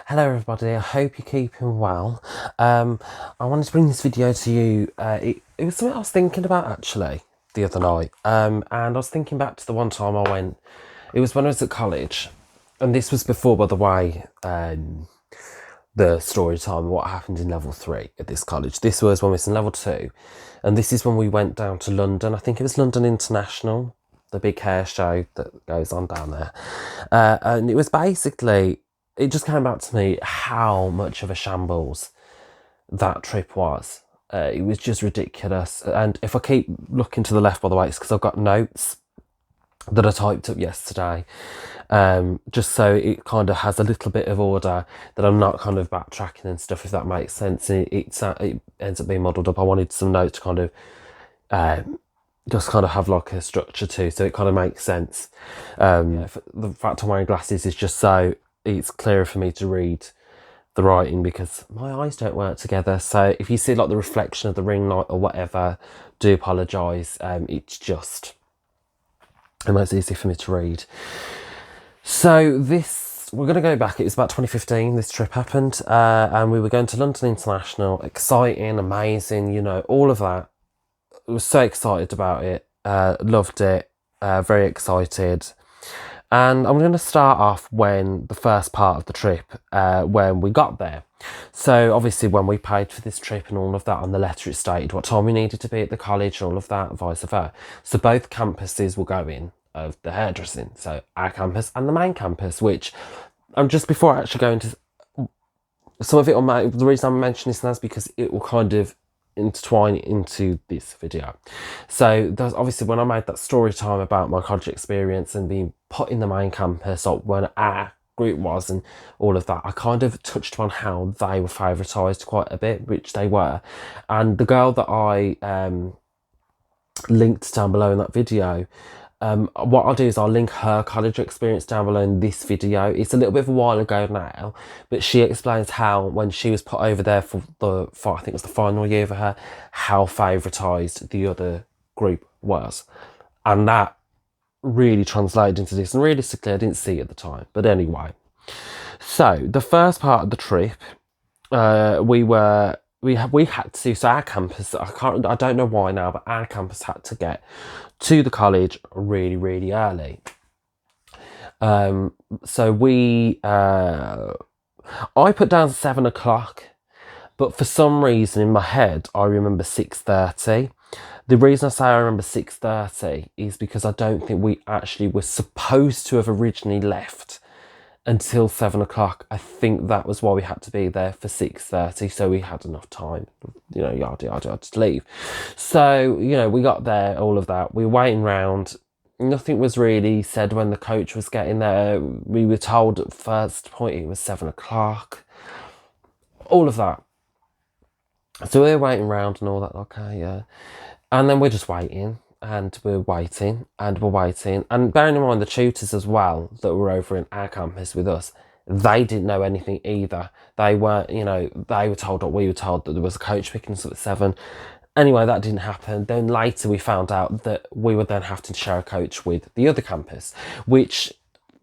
Hello everybody, I hope you're keeping well. I wanted to bring this video to you. It was something I was thinking about actually the other night. And I was thinking back to the one time I went, it was when I was at college. And this was before, by the way, the story time, what happened in level 3 at this college. This was when we was in level 2. And this is when we went down to London. I think it was London International, the big hair show that goes on down there. And it was basically, it just came back to me how much of a shambles that trip was. It was just ridiculous. And if I keep looking to the left, by the way, it's because I've got notes that I typed up yesterday, just so it kind of has a little bit of order, that I'm not kind of backtracking and stuff, if that makes sense. It ends up being muddled up. I wanted some notes to kind of just kind of have like a structure too, so it kind of makes sense. The fact I'm wearing glasses is just so it's clearer for me to read the writing, because my eyes don't work together. So if you see like the reflection of the ring light or whatever, do apologise. It's just, it makes it easy for me to read. So this, we're going to go back. It was about 2015 this trip happened, and we were going to London International. Exciting, amazing, you know, all of that. I was so excited about it, loved it, very excited. And I'm going to start off when the first part of the trip, when we got there. So obviously when we paid for this trip and all of that, on the letter it stated what time we needed to be at the college and all of that, vice versa. So both campuses will go in of the hairdressing. So our campus and the main campus, which just before I actually go into some of it on the reason I'm mentioning this now is because it will kind of intertwine into this video. So there's obviously, when I made that story time about my college experience and being put in the main campus, or when our group was and all of that, I kind of touched on how they were favouritised quite a bit, which they were. And the girl that I linked down below in that video, what I'll do is I'll link her college experience down below in this video. It's a little bit of a while ago now, but she explains how when she was put over there for I think it was the final year for her, how favoritised the other group was. And that really translated into this. And realistically, I didn't see it at the time. But anyway, so the first part of the trip, we had to, so our campus, I don't know why now, but our campus had to get to the college really, really early. So I put down 7 o'clock, but for some reason in my head, I remember 6:30. The reason I say I remember 6:30 is because I don't think we actually were supposed to have originally left until 7 o'clock. I think that was why we had to be there for 6:30, so we had enough time, you know, yada yada yada, to leave. So, you know, we got there, all of that. We were waiting round. Nothing was really said when the coach was getting there. We were told at first point it was 7 o'clock. All of that. So we were waiting round and all that, okay, yeah. And then we're just waiting. And we're waiting, and we're waiting. And bearing in mind the tutors as well that were over in our campus with us, they didn't know anything either. They weren't, you know, they were told what we were told, that there was a coach picking us up at 7. Anyway, that didn't happen. Then later we found out that we would then have to share a coach with the other campus, which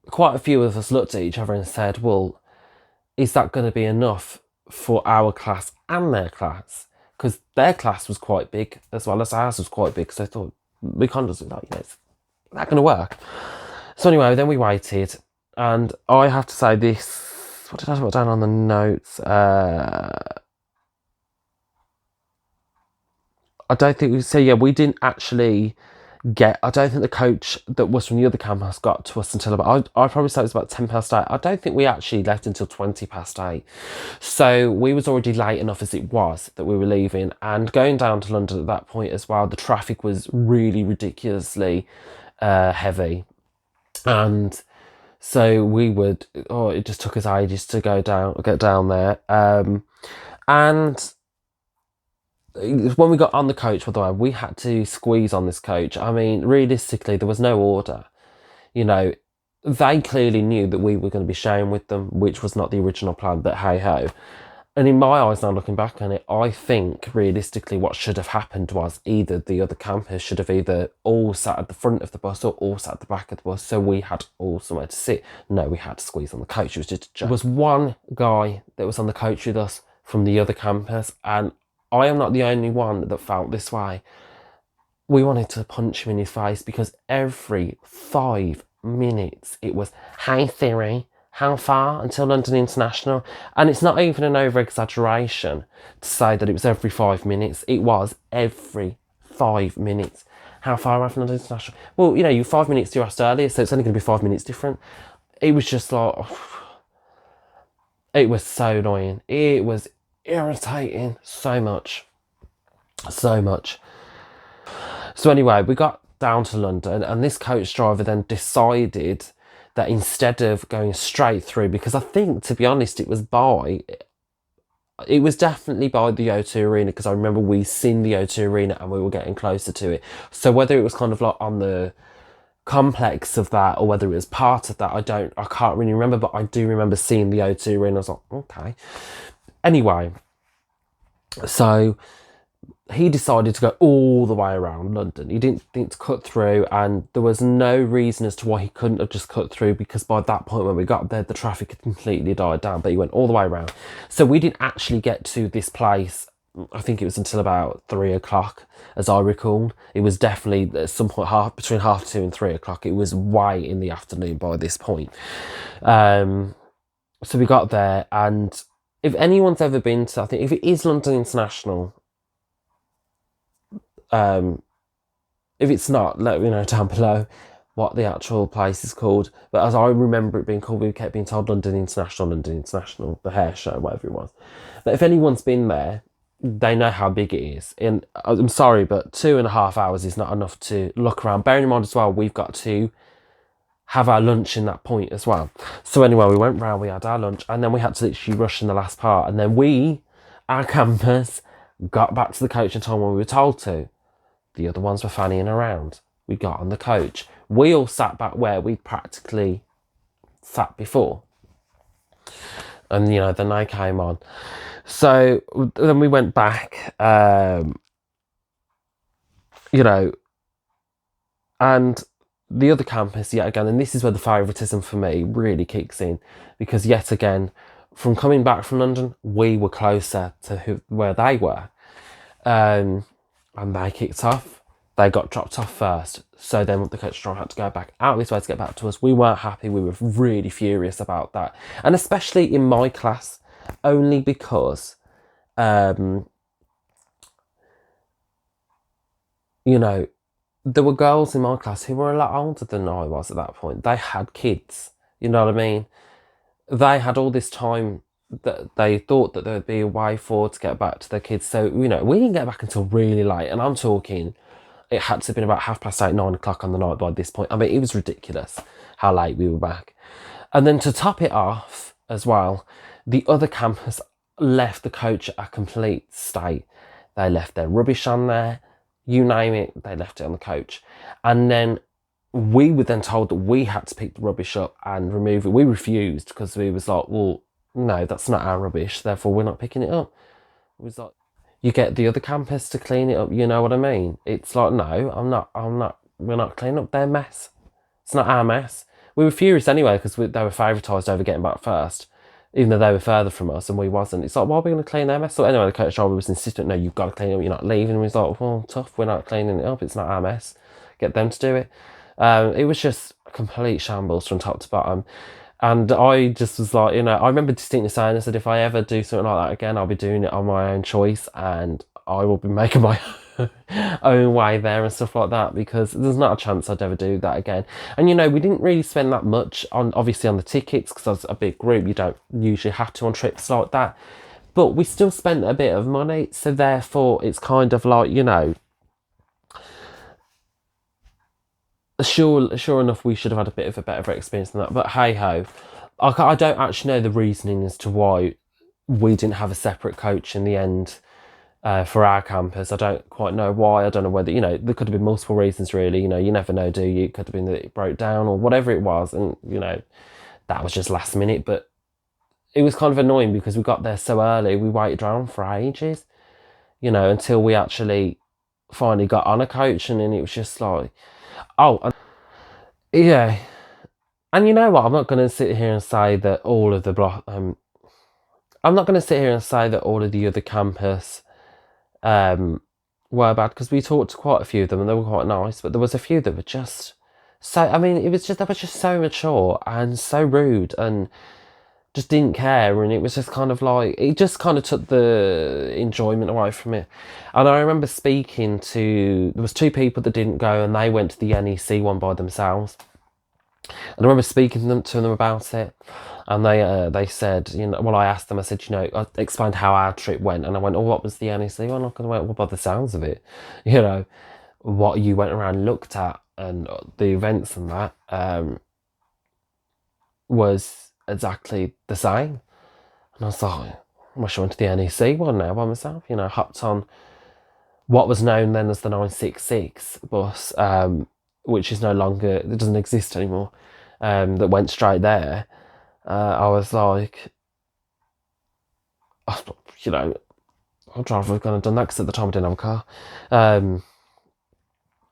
quite a few of us looked at each other and said, well, is that going to be enough for our class and their class? Because their class was quite big as well as ours was quite big. So I thought, we can't just, like, you know, it's not going to work. So anyway, then we waited, and I have to say this, what did I put down on the notes? I don't think we, so yeah, we didn't actually get, I don't think the coach that was from the other campus got to us until about, I probably say it was about 8:10. I don't think we actually left until 8:20. So we was already late enough as it was that we were leaving, and going down to London at that point as well, the traffic was really ridiculously heavy. And so we would, it just took us ages to get down there. And when we got on the coach, by the way, we had to squeeze on this coach. I mean, realistically, there was no order. You know, they clearly knew that we were going to be sharing with them, which was not the original plan, but hey ho. And in my eyes now, looking back on it, I think realistically what should have happened was either the other campers should have either all sat at the front of the bus or all sat at the back of the bus, so we had all somewhere to sit. No, we had to squeeze on the coach. It was just a joke. There was one guy that was on the coach with us from the other campus, and I am not the only one that felt this way. We wanted to punch him in his face because every 5 minutes it was, "Hey Siri, how far until London International?" And it's not even an over-exaggeration to say that it was every 5 minutes. It was every 5 minutes. How far away from London International? Well, you know, you're 5 minutes to your house earlier, so it's only going to be 5 minutes different. It was just like, it was so annoying. It was irritating so much. So much. So anyway, we got down to London, and this coach driver then decided that instead of going straight through, because I think, to be honest, it was definitely by the O2 Arena, because I remember we seen the O2 Arena and we were getting closer to it. So whether it was kind of like on the complex of that or whether it was part of that, I can't really remember, but I do remember seeing the O2 Arena. I was like, okay. Anyway, so he decided to go all the way around London. He didn't think to cut through, and there was no reason as to why he couldn't have just cut through, because by that point when we got there, the traffic had completely died down, but he went all the way around. So we didn't actually get to this place, I think it was until about 3 o'clock, as I recall. It was definitely at some point between 2:30 and 3 o'clock. It was way in the afternoon by this point. So we got there, and if anyone's ever been to, I think if it is London International, if it's not, let me know down below what the actual place is called. But as I remember it being called, we kept being told London International, the hair show, whatever it was. But if anyone's been there, they know how big it is. And I'm sorry, but 2.5 hours is not enough to look around. Bearing in mind as well, we've got to have our lunch in that point as well. So anyway, we went round, we had our lunch, and then we had to literally rush in the last part. And then our campers, got back to the coach in time when we were told to. The other ones were fannying around. We got on the coach. We all sat back where we practically sat before. And, you know, then they came on. So then we went back, you know, and the other campus, yet again, and this is where the favouritism for me really kicks in, because yet again, from coming back from London, we were closer to where they were. And they kicked off. They got dropped off first. So then the coach driver had to go back out of his way to get back to us. We weren't happy. We were really furious about that. And especially in my class, only because, you know, there were girls in my class who were a lot older than I was at that point. They had kids, you know what I mean? They had all this time that they thought that there would be a way forward to get back to their kids. So, you know, we didn't get back until really late. And I'm talking, it had to have been about 8:30, 9 o'clock on the night by this point. I mean, it was ridiculous how late we were back. And then to top it off as well, the other campus left the coach a complete state. They left their rubbish on there, you name it, they left it on the coach. And then we were then told that we had to pick the rubbish up and remove it. We refused because we was like, well, no, that's not our rubbish, therefore we're not picking it up. It was like, you get the other campus to clean it up, you know what I mean? It's like, no, we're not cleaning up their mess. It's not our mess. We were furious anyway because they were favouritised over getting back first, even though they were further from us and we wasn't. It's like, why are we going to clean their mess? So anyway, the coach driver was insistent, no, you've got to clean it up, you're not leaving. And we was like, well, tough, we're not cleaning it up, it's not our mess. Get them to do it. It was just a complete shambles from top to bottom. And I just was like, you know, I remember distinctly saying, I said, if I ever do something like that again, I'll be doing it on my own choice and I will be making my own way there and stuff like that, because there's not a chance I'd ever do that again. And, you know, we didn't really spend that much on, obviously, on the tickets, because as a big group, you don't usually have to on trips like that. But we still spent a bit of money. So therefore, it's kind of like, you know, sure enough, we should have had a bit of a better experience than that. But hey ho, I don't actually know the reasoning as to why we didn't have a separate coach in the end for our campus. I don't quite know why. I don't know whether, you know, there could have been multiple reasons really. You know, you never know, do you? It could have been that it broke down or whatever it was, and you know, that was just last minute. But it was kind of annoying because we got there so early. We waited around for ages, you know, until we actually finally got on a coach, and then it was just like, oh, yeah. And you know what? I'm not going to sit here and say that all of the I'm not going to sit here and say that all of the other campus were bad, because we talked to quite a few of them and they were quite nice, but there was a few that were just so, I mean, it was just, they were just so mature and so rude and just didn't care, and it was just kind of like, it just kind of took the enjoyment away from it. And I remember speaking to, there was two people that didn't go and they went to the NEC one by themselves. And I remember speaking to them about it, and they said, you know, well, I asked them, I said, you know, I explained how our trip went, and I went, oh, what was the NEC one? And I went, well, by the sounds of it, you know, what you went around and looked at and the events and that was exactly the same. And I was like, I wish I went to the NEC one now by myself, you know, hopped on what was known then as the 966 bus, which is no longer, it doesn't exist anymore, that went straight there. I was like, you know, I'd rather have gone and done that, because at the time I didn't have a car.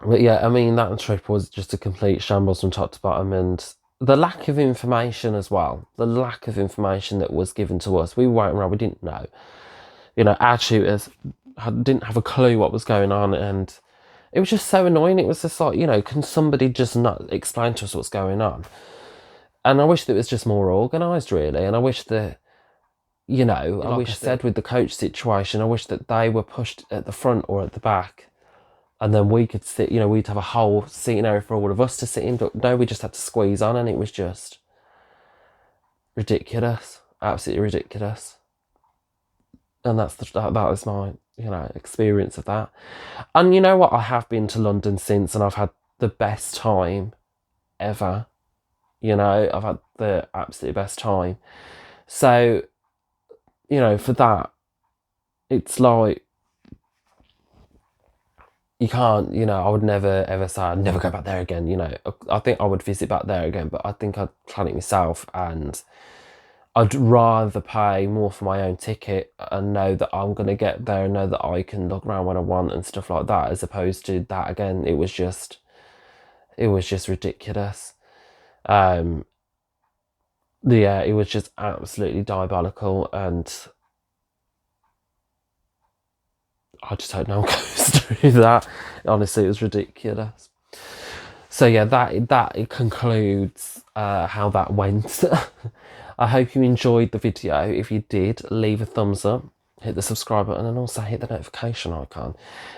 But yeah, I mean, that trip was just a complete shambles from top to bottom, and the lack of information as well, the lack of information that was given to us. We weren't around, we didn't know. You know, our tutors didn't have a clue what was going on, and it was just so annoying. It was just like, you know, can somebody just not explain to us what's going on? And I wish that it was just more organised, really. And I wish that, you know, like I said with the coach situation, I wish that they were pushed at the front or at the back, and then we could sit, you know, we'd have a whole seating area for all of us to sit in. But no, we just had to squeeze on, and it was just ridiculous, absolutely ridiculous. And that was my, you know, experience of that. And you know what? I have been to London since, and I've had the best time ever. You know, I've had the absolute best time. So, you know, for that, it's like, you can't, you know, I would never ever say I'd never go back there again. You know, I think I would visit back there again, but I think I'd plan it myself, and I'd rather pay more for my own ticket and know that I'm going to get there and know that I can look around when I want and stuff like that, as opposed to that again. It was just ridiculous. Yeah, it was just absolutely diabolical, and I just hope no one goes through that. Honestly, it was ridiculous. So yeah, that concludes how that went. I hope you enjoyed the video. If you did, leave a thumbs up, hit the subscribe button, and also hit the notification icon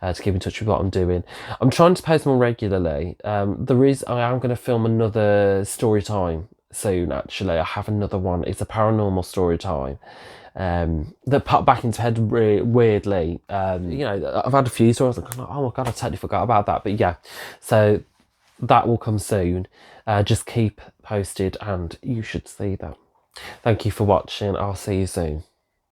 to keep in touch with what I'm doing. I'm trying to post more regularly. I am going to film another story time soon. Actually, I have another one. It's a paranormal story time that popped back into head weirdly. You know, I've had a few stories like, oh my god, I totally forgot about that. But yeah, so that will come soon. Just keep posted and you should see that. Thank you for watching. I'll see you soon.